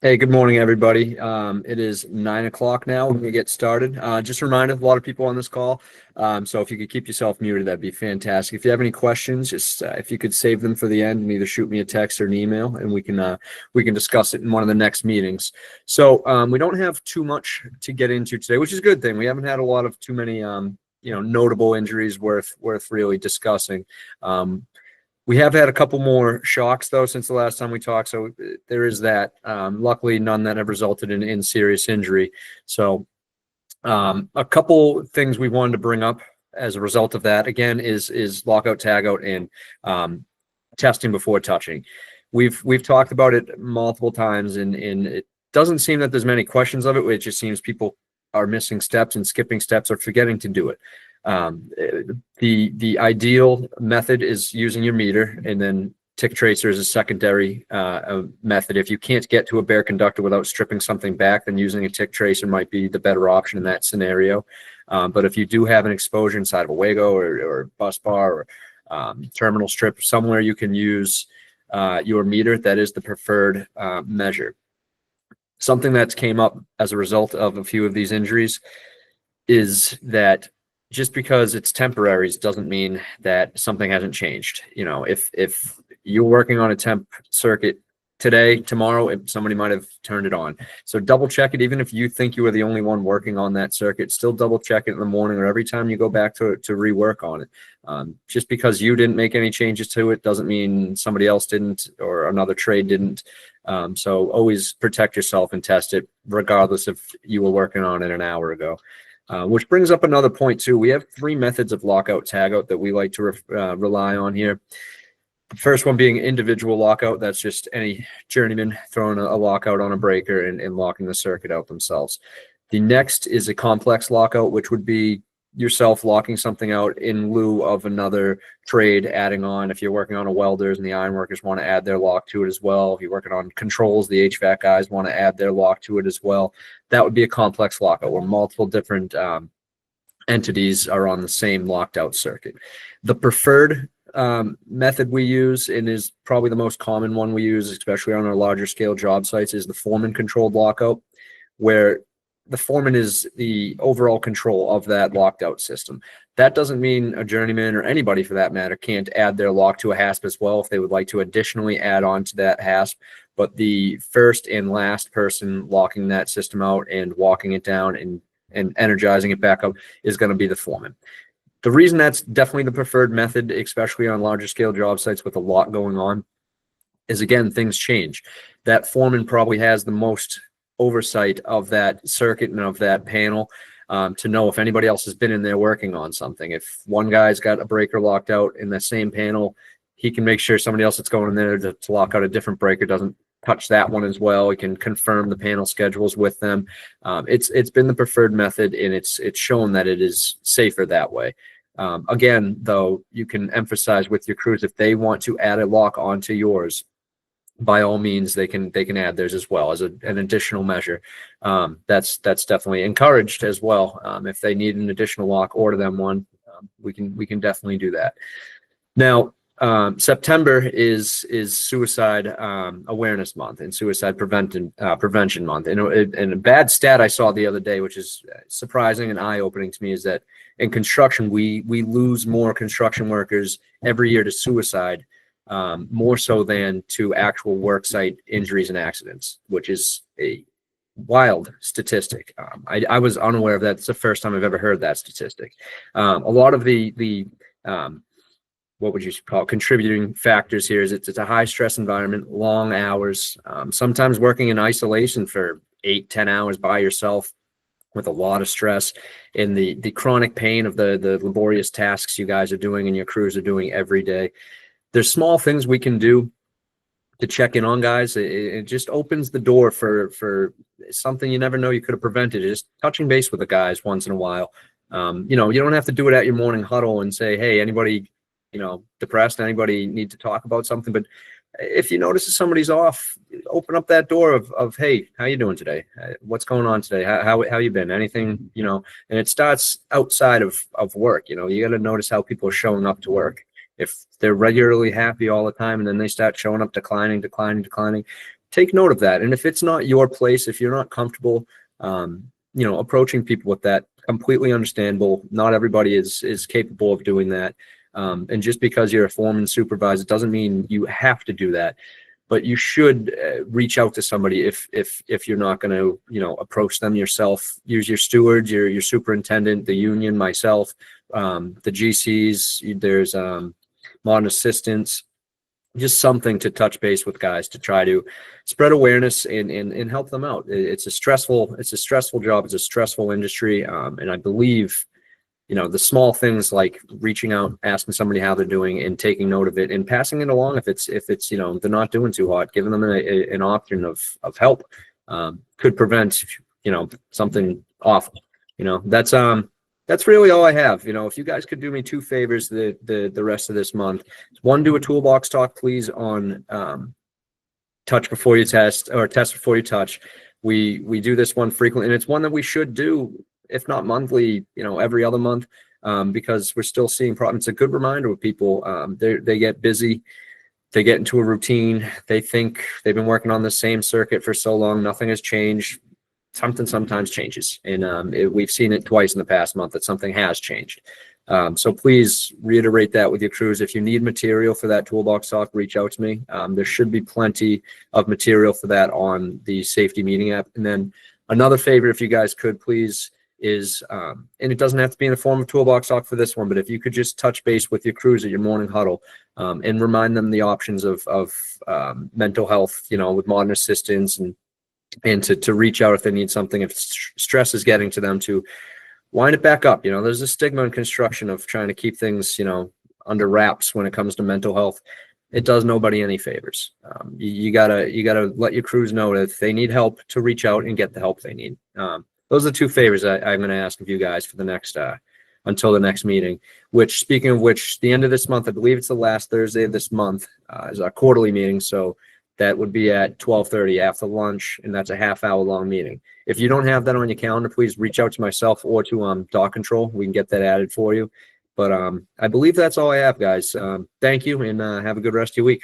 Hey, good morning, everybody. It is 9 o'clock now. We're gonna get started. Just a reminder, a lot of people on this call. So if you could keep yourself muted, that'd be fantastic. If you have any questions, just if you could save them for the end and either shoot me a text or an email, and we can discuss it in one of the next meetings. So we don't have too much to get into today, which is a good thing. We haven't had a lot of too many notable injuries worth really discussing. We have had a couple more shocks though since the last time we talked, so there is that. Luckily, none that have resulted in serious injury. So, a couple things we wanted to bring up as a result of that again is lockout, tagout, and testing before touching. We've talked about it multiple times, and it doesn't seem that there's many questions of it. It just seems people are missing steps and skipping steps or forgetting to do it. The ideal method is using your meter, and then tick tracer is a secondary method. If you can't get to a bare conductor without stripping something back, then using a tick tracer might be the better option in that scenario. But if you do have an exposure inside of a Wago or bus bar or terminal strip, somewhere you can use your meter, that is the preferred measure. Something that's came up as a result of a few of these injuries is that just because it's temporaries doesn't mean that something hasn't changed. You know, if you're working on a temp circuit today, tomorrow, somebody might have turned it on. So double check it. Even if you think you were the only one working on that circuit, still double check it in the morning or every time you go back to rework on it. Just because you didn't make any changes to it doesn't mean somebody else didn't or another trade didn't. So always protect yourself and test it regardless if you were working on it an hour ago. Which brings up another point too. We have three methods of lockout tagout that we like to rely on here. The first one being individual lockout. That's just any journeyman throwing a lockout on a breaker and locking the circuit out themselves. The next is a complex lockout, which would be yourself locking something out in lieu of another trade adding on. If you're working on a welders and the iron workers want to add their lock to it as well. If you're working on controls, the HVAC guys want to add their lock to it as well. That would be a complex lockout where multiple different entities are on the same locked out circuit. The preferred method we use, and is probably the most common one we use, especially on our larger scale job sites, is the Foreman controlled lockout, where the foreman is the overall control of that locked out system. That doesn't mean a journeyman or anybody for that matter can't add their lock to a hasp as well if they would like to additionally add on to that hasp. But the first and last person locking that system out and walking it down and energizing it back up is going to be the foreman. The reason that's definitely the preferred method, especially on larger scale job sites with a lot going on, is again, things change. That foreman probably has the most oversight of that circuit and of that panel to know if anybody else has been in there working on something. If one guy's got a breaker locked out in the same panel, he can make sure somebody else that's going in there to lock out a different breaker doesn't touch that one as well. He can confirm the panel schedules with them. It's been the preferred method, and it's shown that it is safer that way. Again, though, you can emphasize with your crews if they want to add a lock onto yours, by all means, they can add theirs as well as an additional measure. That's definitely encouraged as well. If they need an additional lock, order them one. We can definitely do that. Now, September is Suicide Awareness Month and Suicide Prevention Month. And a bad stat I saw the other day, which is surprising and eye-opening to me, is that in construction we lose more construction workers every year to suicide, more so than to actual worksite injuries and accidents, which is a wild statistic. I was unaware of that. It's the first time I've ever heard that statistic. A lot of the what would you call contributing factors here is it's a high stress environment, long hours, sometimes working in isolation for 8-10 hours by yourself with a lot of stress, and the chronic pain of the laborious tasks you guys are doing and your crews are doing every day. There's small things we can do to check in on guys. It just opens the door for something you never know you could have prevented. Just touching base with the guys once in a while. You don't have to do it at your morning huddle and say, hey, anybody depressed, anybody need to talk about something. But if you notice that somebody's off, open up that door of hey, how you doing today? What's going on today? How you been? Anything, and it starts outside of work. You got to notice how people are showing up to work. If they're regularly happy all the time and then they start showing up declining, take note of that. And if it's not your place, if you're not comfortable, approaching people with that, completely understandable. Not everybody is capable of doing that. And just because you're a foreman supervisor doesn't mean you have to do that, but you should reach out to somebody if you're not going to, approach them yourself. Use your stewards, your superintendent, the union, myself, the GCs, there's modern assistants, just something to touch base with guys to try to spread awareness and help them out. It's a stressful job. It's a stressful industry. And I believe, the small things like reaching out, asking somebody how they're doing and taking note of it and passing it along. If it's, they're not doing too hot, giving them an option of help, could prevent, something awful. That's really all I have. If you guys could do me two favors the rest of this month. One, do a toolbox talk, please, on touch before you test, or test before you touch. We do this one frequently, and it's one that we should do, if not monthly, every other month, because we're still seeing problems. It's a good reminder with people. They get busy. They get into a routine. They think they've been working on the same circuit for so long. Nothing has changed. Something sometimes changes, and we've seen it twice in the past month that something has changed. So please reiterate that with your crews. If you need material for that toolbox talk, reach out to me. There should be plenty of material for that on the safety meeting app. And then another favor, if you guys could please, is and it doesn't have to be in the form of toolbox talk for this one, but if you could just touch base with your crews at your morning huddle, and remind them the options of mental health, with modern assistance, and to reach out if they need something, if stress is getting to them, to wind it back up. There's a stigma in construction of trying to keep things, under wraps when it comes to mental health. It does nobody any favors. You gotta let your crews know that if they need help, to reach out and get the help they need. Those are the two favors I'm going to ask of you guys for the next, until the next meeting, which, speaking of which, the end of this month, I believe it's the last Thursday of this month, is our quarterly meeting. So that would be at 12:30 after lunch, and that's a half-hour long meeting. If you don't have that on your calendar, please reach out to myself or to Dock Control. We can get that added for you. But I believe that's all I have, guys. Thank you, and have a good rest of your week.